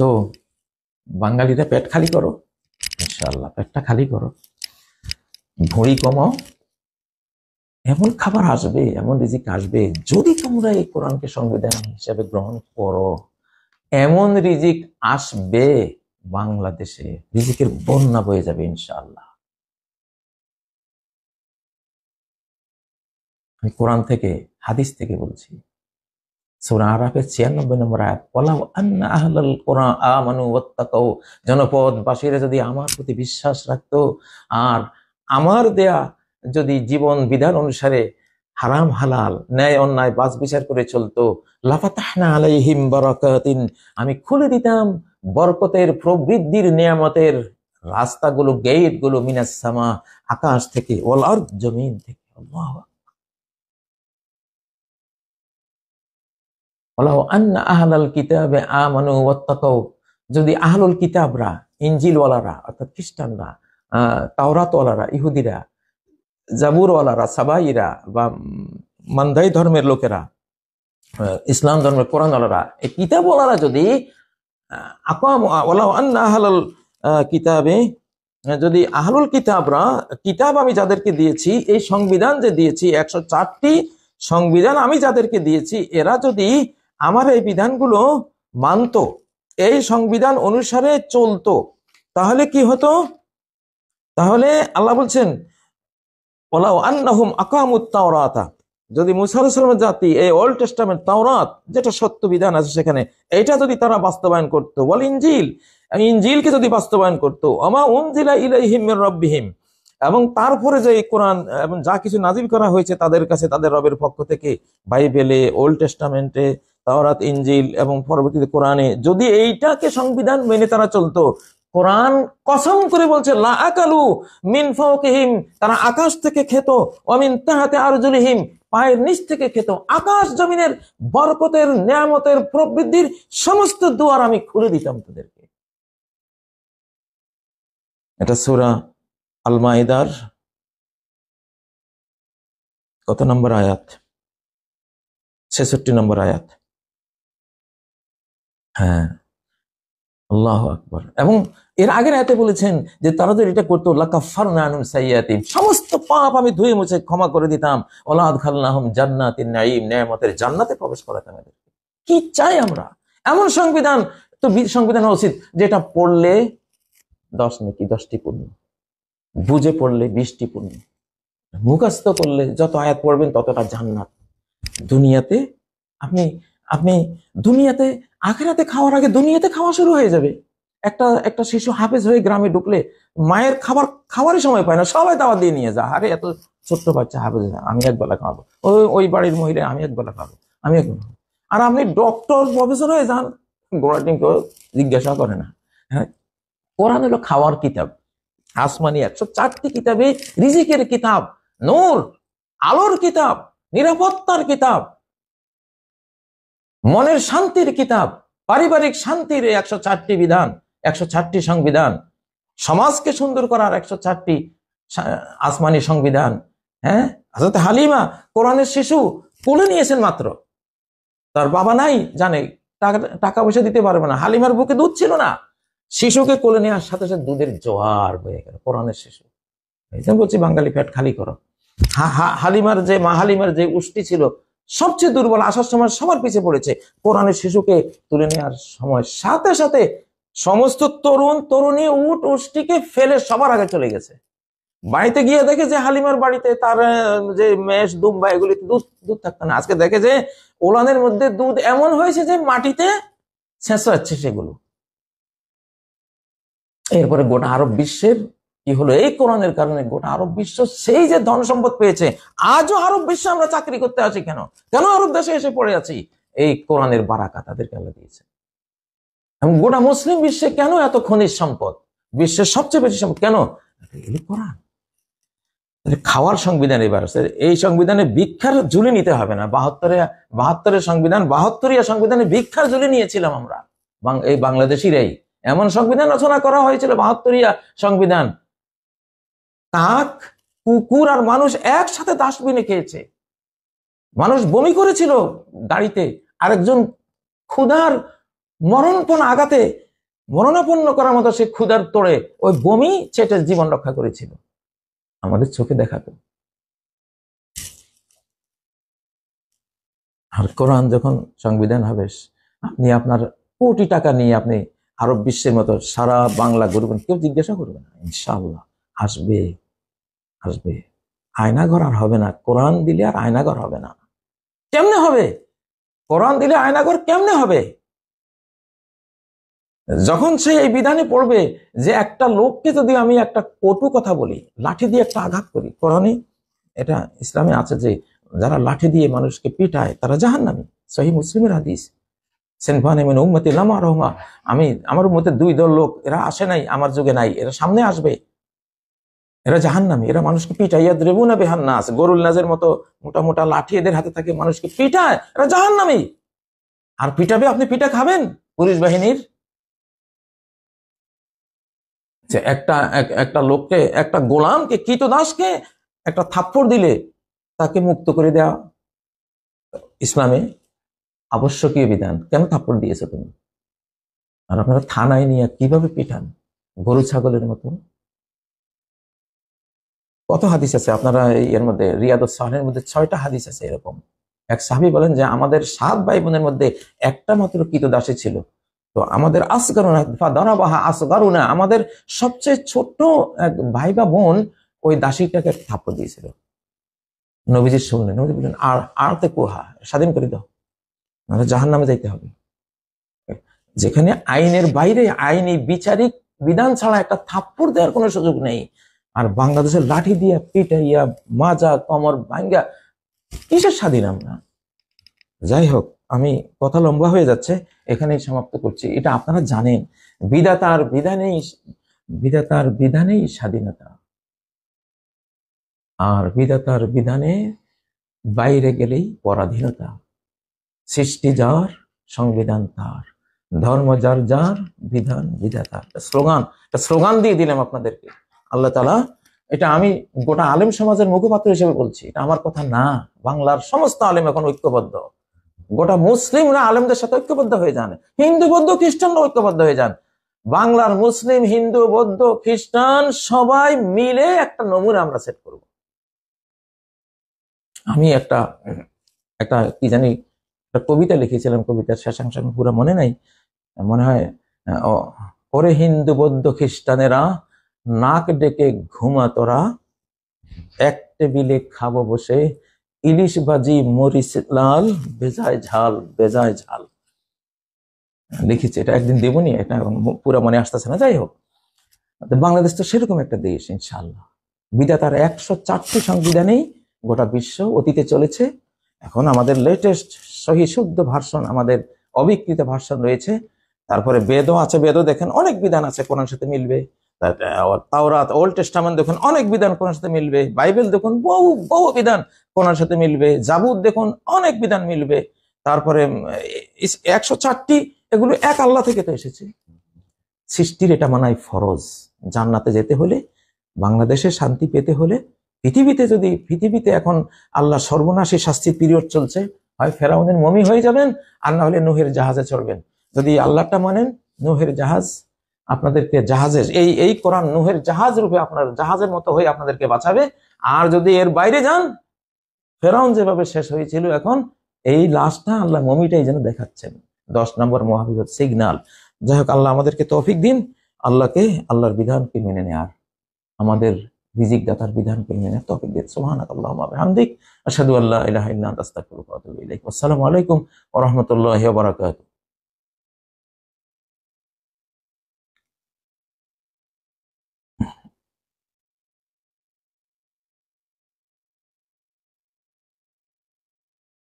তো বাঙালিরা পেট খালি করো, ইনশাআল্লাহ পেটটা খালি করো, ভুঁড়ি কমাও। এমন খাবার আসবে, এমন রিজিক আসবে যদি তোমরা এই কোরআনকে সংবিধান হিসেবে গ্রহণ করো। এমন রিজিক আসবে, বাংলাদেশে রিজিকের বন্যা বয়ে যাবে ইনশাআল্লাহ। আমি কোরআন থেকে, হাদিস থেকে বলছি। সূরা আরাফের 96 নম্বর আয়াত, ওয়ালাউ আন্না আহলাল কুরআন আমানু ওয়াত্তাকাউ, জনপদবাসীরা যদি আমার প্রতি বিশ্বাস রাখতো আর আমার দেয়া যদি জীবন বিধান অনুসারে হারাম হালাল ন্যায় অন্যায় বাছ বিচার করে চলতো, লাফাতাহনা আলাইহিম বারাকাতিন, আমি খুলে দিতাম বরকতের প্রবৃদ্ধির নিয়ামতের রাস্তাগুলো, গেটগুলো, মিনাস সামা, আকাশ থেকে, ওয়াল আরদ, জমিন থেকে। আল্লাহু আহলাল কিতাবে আমানু ওয়াত্তাকাউ, যদি আহলুল কিতাবরা, ইনজিলওয়ালারা অর্থাৎ খ্রিস্টানরা, তাওরাতওয়ালারা, ইহুদিরা, জাবুরওয়ালারা, সাবাইরা বা মান্দাই ধর্মের লোকেরা, ইসলাম ধর্মের কোরআনওয়ালারা, এই কিতাবওয়ালারা যদি আহলাল কিতাবে, যদি আহলুল কিতাবরা, কিতাব আমি যাদেরকে দিয়েছি, এই সংবিধান যে দিয়েছি 104টি সংবিধান আমি যাদেরকে দিয়েছি, এরা যদি আমার এই বিধানগুলো মানত, এই সংবিধান অনুসারে চলতো, তাহলে কি হতো? তাহলে আল্লাহ বলছেন ওয়ালাউ আন্নাহুম আকামুত তাওরাতা, যদি মুসা আলাইহিস সালামের জাতি এই ওল্ড টেস্টামেন্ট তাওরাত যেটা সত্য বিধান আছে সেখানে, এটা যদি তারা বাস্তবায়ন করতো, ওয়াল ইনজিল, ইনজিলকে যদি বাস্তবায়ন করতো, আমা উনজিলা ইলাইহিম মির রাব্বিহিম, এবং তারপরে যে কোরআন এবং যা কিছু নাজিল করা হয়েছে তাদের কাছে তাদের রবের পক্ষ থেকে, বাইবেলে, ওল্ড টেস্টামেন্টে, তাওরাত, ইনজিল এবং পরবর্তীতে কোরআনে, যদি এইটাকে সংবিধান মেনে তারা চলতো, কোরআন কসম করে বলছে লা আকালু মিন ফাওকিহিম, তারা আকাশ থেকে খেত, ওয়া মিন তাহতি আরজুলিহিম, পায়ের নিচ থেকে খেত। আকাশ জমিনের বরকতের, নিয়ামতের, প্রবৃদ্ধির সমস্ত দুয়ার আমি খুলে দিতাম তাদেরকে। এটা সূরা আল মাইদার কত নম্বর আয়াত? 66 নম্বর আয়াত। হ্যাঁ, আল্লাহু আকবার। এবং এর আগের আয়াতে বলেছেন যে তারা যদি এটা করতো, লাকাফারনা আনহুম সাইয়্যাতিহিম, সমস্ত পাপ আমি ধুয়ে মুছে ক্ষমা করে দিতাম, ওয়ালা আদখালনাহুম জান্নাতিন নাঈম, নিয়ামতের জান্নাতে প্রবেশ করাতাম এদেরকে। কি চাই আমরা? এমন সংবিধান তো সংবিধান হওয়া উচিত যেটা পড়লে 10 নেকি 10টি পুণ্য, বুঝে পড়লে 20টি পুণ্য, মুখস্থ করলে যত আয়াত পড়বেন ততটা জান্নাত। দুনিয়াতে আপনি আপনি দুনিয়াতে, আখিরাতে খাওয়ার আগে দুনিয়াতে খাওয়া শুরু হয়ে যাবে। একটা শিশু হাফেজ হয়ে গ্রামে ঢুকলে মায়ের খাবারই সময় পায় না, সবাই দাওয়াত দিয়ে নিয়ে যা, আরে এত ছোট্ট বাচ্চা হাফেজ, আমি একবেলা খাওয়াবো, ওই বাড়ির মহিলা আমি একবেলা খাবো, আমি একবেলা। আর আপনি ডক্টর প্রফেসর হয়ে যান, গোড়াটিং কেউ জিজ্ঞাসা করে না। হ্যাঁ, কোরআন হলো খাওয়ার কিতাব, আসমানি 104টি কিতাবে রিজিকের কিতাব, নূর, আলোর কিতাব, নিরাপত্তার কিতাব, মনের শান্তির কিতাব, পারিবারিক শান্তির 104টি বিধান, 104টি সংবিধান, সমাজকে সুন্দর করার 104টি আসমানি সংবিধান। হ্যাঁ, হযরত হালিমা কোরআনের শিশু কোলে নিয়েছেন মাত্র, তার বাবা নাই, জানে টাকা পয়সা দিতে পারবে না, হালিমার বুকে দুধ ছিল না, শিশুকে কোলে নেওয়ার সাথে সাথে দুধের জোয়ার বয়ে গেল, কোরআনের শিশু। এই জন্য বলছি বাঙালি পেট খালি করো। হালিমার যে উষ্টি ছিল সবচেয়ে দুর্বল, আসার সময় সবার পিছিয়ে পড়েছে, কোরআনের শিশুকে তুলে নেওয়ার সময় সাথে সাথে সমস্ত তরুণ তরুণী উট উষ্টিকে ফেলে সবার আগে চলে গেছে। বাড়িতে গিয়ে দেখে যে হালিমার বাড়িতে তার যে মেষ, দুম্বা, এগুলিতে দুধ থাকতো না। আজকে দেখে যে ওলানের মধ্যে দুধ এমন হয়েছে যে মাটিতে ছেঁচাচ্ছে সেগুলো। এরপরে গোটা আরব বিশ্বের কি হলো? এই কোরআনের কারণে গোটা আরব বিশ্ব সেই যে ধন সম্পদ পেয়েছে। আজও আরব বিশ্বে আমরা চাকরি করতে আসি কেন আরব দেশে এসে পড়ে আছি? এই কোরআনের বারাকা তাদেরকে আল্লাহ দিয়েছে। এবং গোটা মুসলিম বিশ্বে কেন এত খনিজ সম্পদ? বিশ্বের সবচেয়ে বেশি সম্পদ কেন? কোরআন। খাওয়ার সংবিধান এবার আছে, এই সংবিধানে ভিক্ষার ঝুলি নিতে হবে না। 72 সংবিধান, 72 সংবিধানে ভিক্ষার ঝুলি নিয়েছিলাম আমরা, এই বাংলাদেশিরাই। এমন সংবিধান রচনা করা হয়েছিল 72 সংবিধান। কাক, কুকুর আর মানুষ একসাথে ডাস্টবিনে খেয়েছে, মানুষ বমি করেছিল গাড়িতে, আরেকজন ক্ষুধার মরণপণ আঘাতে মরণাপন্ন করার মতো সে ক্ষুধার তোড়ে ওই বমি চেটে জীবন রক্ষা করেছিল, আমাদের চোখে দেখাতো। আর কোরআন যখন সংবিধান হবে, আপনি আপনার কোটি টাকা নিয়ে আপনি আরব বিশ্বের মতো সারা বাংলা ঘুরবেন, কেউ জিজ্ঞাসা করবে না, ইনশাআল্লাহ আসবে আসবে। আয়নাঘর আর হবে না, কোরআন দিলে আর আয়নাঘর হবে না। কেমনে হবে? কোরআন দিলে আয়নাঘর কেমনে হবে? যখন সে এই বিধানে পড়বে যে একটা লোককে যদি আমি একটা কটু কথা বলি, লাঠি দিয়ে একটা আঘাত করি, কোরআনে এটা ইসলামে আছে যে যারা লাঠি দিয়ে মানুষকে পিটায় তারা জাহান্নামী। সহিহ মুসলিমের হাদিস। সিনফানে মিন উম্মতি লাম আরহুমা, আমি আমার উম্মতের দুই দল লোক, এরা আসে নাই, আমার যুগে নাই, এরা সামনে আসবে, এরা জাহান্নামী, এরা মানুষকে পিটায়, ইয়াদরিবুনা বিহান নাস, গরুল নাজের মতো মোটা মোটা লাঠি এদের হাতে থাকে, মানুষকে পিটায়, এরা জাহান্নামী। আর পিটাবে, আপনি পিটা খাবেন পুলিশ বাহিনীর? যে একটা লোককে, একটা গোলামকে, কৃতদাসকে একটা থাপ্পড় দিলে তাকে মুক্ত করে দেওয়া ইসলামে আবশ্যকীয় বিধান। কেন থাপ্পড় দিয়েছে তুমি? আর আপনারা থানায় নিয়ে কিভাবে পিটান গরু ছাগলের মতো? কত হাদিস আছে আপনারা এর মধ্যে, রিয়াদুস সালেহিনের মধ্যে 6টা হাদিস আছে এরকম। এক সাহাবী বলেন যে আমাদের 7 ভাই বোনের মধ্যে একটা মাত্র কৃতদাসী ছিল, তো আমাদের আসগারুনা, আমাদের সবচেয়ে ছোট্ট এক ভাই বা বোন ওই দাসীটাকে থাপ্পড় দিয়েছিল। নবীজি শুনলেন, নবীজি বললেন আর তে কুহা, স্বাধীন করে দাও, নাহলে জাহান্নামে যাইতে হবে। যেখানে আইনের বাইরে, আইনি বিচারিক বিধান ছাড়া একটা থাপ্পড় দেওয়ার কোনো সুযোগ নেই, আর বাংলাদেশের লাঠি দিয়া পিটাইয়া মাজা কমর ভাঙ্গা, কিসের স্বাধীন আমরা? যাই হোক, আমি কথা লম্বা হয়ে যাচ্ছে, এখানেই সমাপ্ত করছি। এটা আপনারা জানেন, বিধাতার বিধানেই স্বাধীনতা, আর বিধাতার বিধানে বাইরে গেলেই পরাধীনতা। সৃষ্টি যার, সংবিধান তার, ধর্ম যার যার, বিধান বিধাতার। স্লোগান দিয়ে দিলাম আপনাদেরকে। আল্লাহ তাআলা, এটা আমি গোটা আলেম সমাজের মুখপাত্র হিসেবে বলছি, এটা আমার কথা না। বাংলার সমস্ত আলেম এখন ঐক্যবদ্ধ, গোটা মুসলিমরা আলেমদের সাথে ঐক্যবদ্ধ হয়ে যান, হিন্দু বৌদ্ধ খ্রিস্টানরা ঐক্যবদ্ধ হয়ে যান। বাংলার মুসলিম, হিন্দু, বৌদ্ধ, খ্রিস্টান সবাই মিলে একটা নমুনা আমরা সেট করব। আমি একটা কি জানি একটা কবিতা লিখেছিলাম, কবিতার শেষাংশ পুরো মনে নাই, মনে হয় ওরে হিন্দু বৌদ্ধ খ্রিস্টানেরা, নাক ডেকে ঘুমা তোরা, এক টেবিলে খাবো বসে, ইলিশ ভাজি মরিচ লাল, বেজায় ঝাল বেজায় ঝাল। লিখেছি, এটা একদিন দেবনি, এটা পুরো মনে আসতেছে না। যাই হোক, বাংলাদেশ তো সেরকম একটা দেশ ইনশাআল্লাহ। বিধাতার 104টি সংবিধানেই গোটা বিশ্ব অতীতে চলেছে। এখন আমাদের লেটেস্ট সহি শুদ্ধ ভার্সন, আমাদের অবিকৃত ভার্সন রয়েছে। তারপরে বেদও আছে, বেদও দেখেন অনেক বিধান আছে কোরআনের সাথে মিলবে। তাওরাত, ওল্ড টেস্টামেন্ট দেখুন অনেক বিধান কোরআনের সাথে মিলবে। বাইবেল দেখুন বহু বিধান কোরআনের সাথে মিলবে। জাবুর দেখুন অনেক বিধান মিলবে। তারপরে 104টি, এগুলো এক আল্লাহ থেকে তো এসেছে। সৃষ্টির এটা মানায় ফরজ। জান্নাতে যেতে হলে, বাংলাদেশে শান্তি পেতে হলে, পৃথিবীতে এখন আল্লাহ সর্বনাশী শাস্তির পিরিয়ড চলছে, হয় ফেরাউনের মমি হয়ে যাবেন, আর না হলে নূহের জাহাজে চড়বেন। যদি আল্লাহটা মানেন, নূহের জাহাজ আপনাদেরকে জাহাজের এই কোরআন নূহের জাহাজ রূপে আপনার জাহাজের মতো হয়ে আপনাদেরকে বাঁচাবে। আর যদি এর বাইরে যান, ফেরাউন যেভাবে শেষ হয়েছিল, এখন এই লাশটা আল্লাহ মমিটাই যেন দেখাচ্ছেন, 10 নম্বর মহাবিপদ সিগন্যাল। যাই হোক, আল্লাহ আমাদেরকে তৌফিক দিন, আল্লাহর বিধানকে মেনে নেয়ার, আমাদের রিজিক দাতার বিধানকে মেনে নেয়ার তৌফিক দিন। সুবহানাকাল্লাহুম্মা ওয়া বিহামদিক, আশহাদু আল্লা ইলাহা ইল্লা আনতা আস্তাগফিরুকা ওয়া আতুবু ইলাইক। আসসালামু আলাইকুম ওয়া রাহমাতুল্লাহি ওয়া বারাকাতুহু।